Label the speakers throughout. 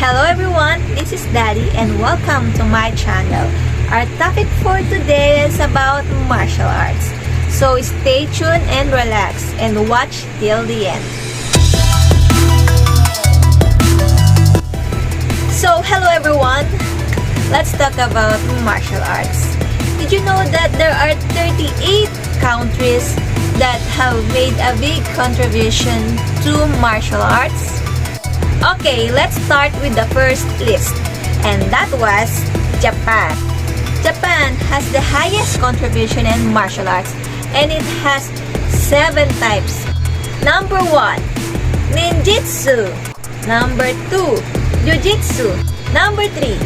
Speaker 1: Hello everyone, this is Daddy and welcome to my channel. Our topic for today is about martial arts. So stay tuned and relax and watch till the end. So hello everyone, let's talk about martial arts. Did you know that there are 38 countries that have made a big contribution to martial arts? Okay, let's start with the first list, and that was Japan. Japan has the highest contribution in martial arts, and it has 7 types. Number 1, Ninjutsu. Number 2, Jiu-Jitsu. Number 3,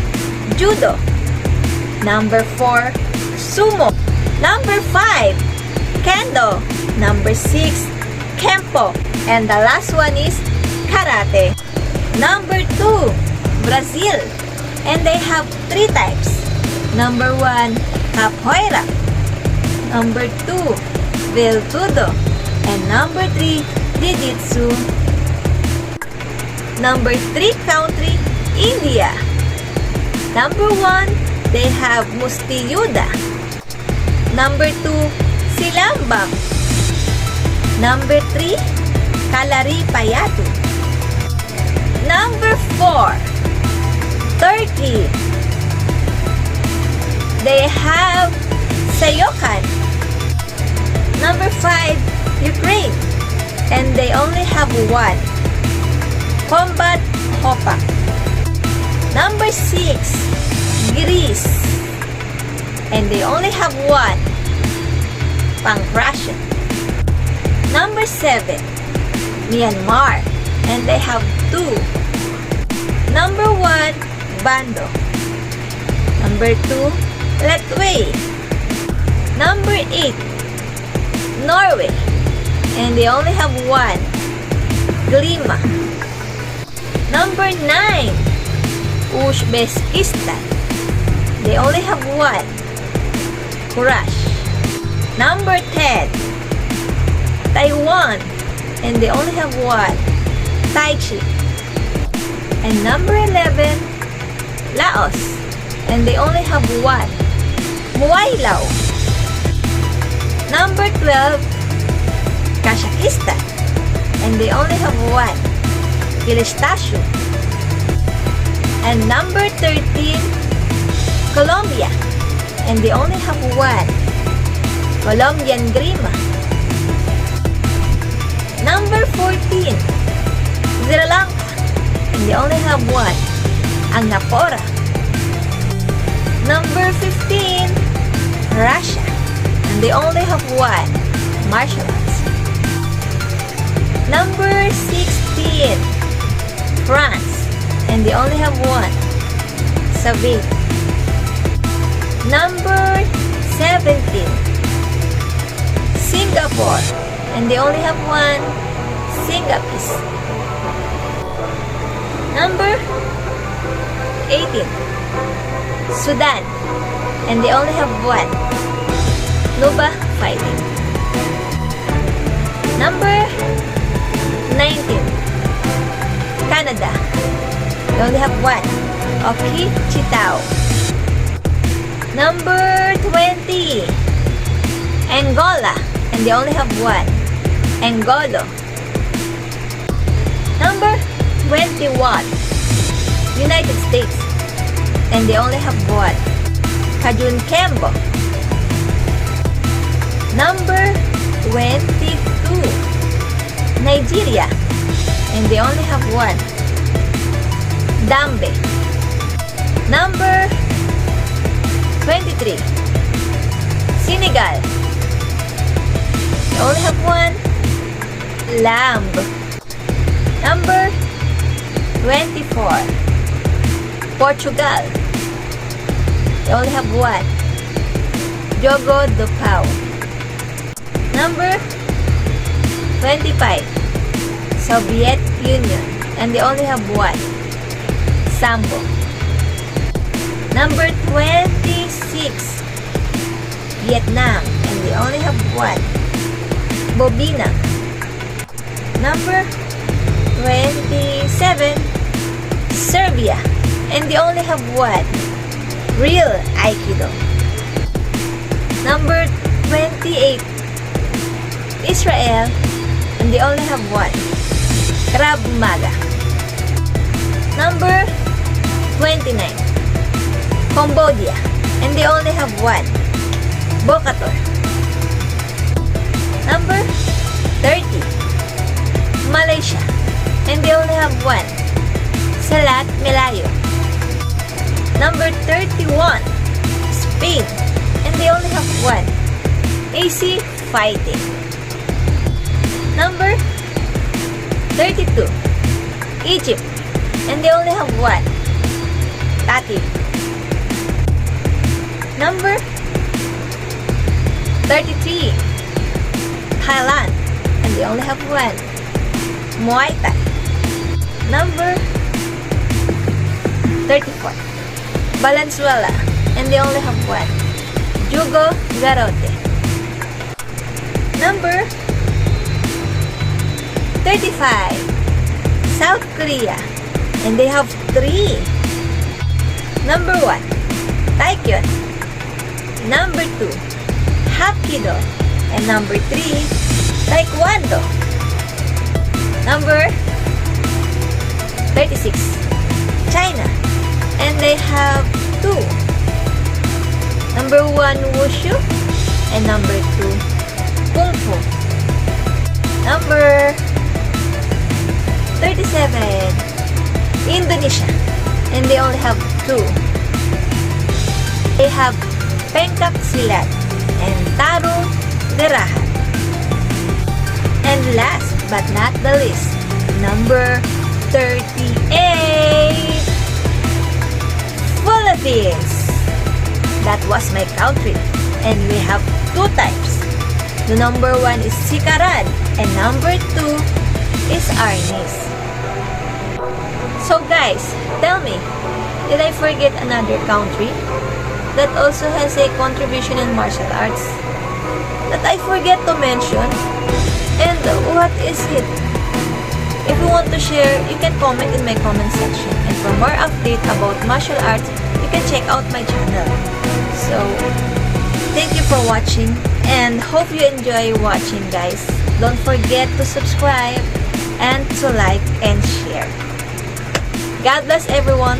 Speaker 1: Judo. Number 4, Sumo. Number 5, Kendo. Number 6, Kempo. And the last one is Karate. Number 2, Brazil. And they have 3 types. Number 1, Capoeira. Number 2, Veltudo. And number 3, Jiu-Jitsu. Number 3 country, India. Number 1, they have Musti Yuda. Number 2, Silambam. Number 3, Kalari Payatu. Number 4, Turkey. They have Sayokan. Number 5, Ukraine. And they only have 1, Combat Hopa. Number 6, Greece. And they only have 1, Pankratian. Number 7, Myanmar. And they have 2. Number 1, Bando. Number 2, Latway. Number 8, Norway. And they only have 1, Glima. Number 9, Uzbekistan. They only have 1, Kurash. Number 10, Taiwan. And they only have 1, Tai Chi. And number 11, Laos. And they only have 1, Muay Lao. Number 12, Kazakhstan. And they only have 1, Kilistashu. And number 13, Colombia. And they only have 1, Colombian Grima. Number 14, Sri Lanka. And they only have 1, Annapura. Number 15, Russia. And they only have 1, martial arts. Number 16, France. And they only have 1, Soviet. Number 17, Singapore. And they only have 1, Singapese. Number 18, Sudan. And they only have 1, Nuba Fighting. Number 19, Canada. They only have 1, Oki Chitao. Number 20, Angola. And they only have 1, Angolo. Number 21, United States. And they only have 1, Kajun Kembo. Number 22, Nigeria. And they only have 1, Dambe. Number 23, Senegal. They only have 1, Lamb. Number 24, Portugal. They only have 1, Jogo do Pau. Number 25, Soviet Union. And they only have 1, Sambo. Number 26, Vietnam. And they only have 1, Bobina. Number 27, Serbia, and they only have one. Real Aikido. Number 28. Israel, and they only have one. Krav Maga. Number 29. Cambodia, and they only have one. Bokator. Number 30. Malaysia, and they only have one. Salat Melayo. Number 31. Spain, and they only have one. AC Fighting. Number 32. Egypt, and they only have one. Tatib. Number 33. Thailand, and they only have one. Muay Thai. Number 34. Valenzuela, and they only have one. Jugo Garote. Number 35. South Korea, and they have three. Number 1. Taekyon. Number 2. Hapkido. And number 3. Taekwondo. Number 36. China, and they have two. Number 1. Wushu, and number 2. Kung Fu. Number 37. Indonesia, and they only have two. They have Pencak Silat and Tarung Derahan. And last but not the least, number 38. Philippines. That was my country, and we have two types. The number 1 is Sikaran, and number 2 is Arnis. So guys, tell me, did I forget another country that also has a contribution in martial arts that I forget to mention? And what is it? If you want to share, you can comment in my comment section. And for more update about martial arts, you can check out my channel. So, thank you for watching, and hope you enjoy watching, guys. Don't forget to subscribe and to like and share. God bless everyone.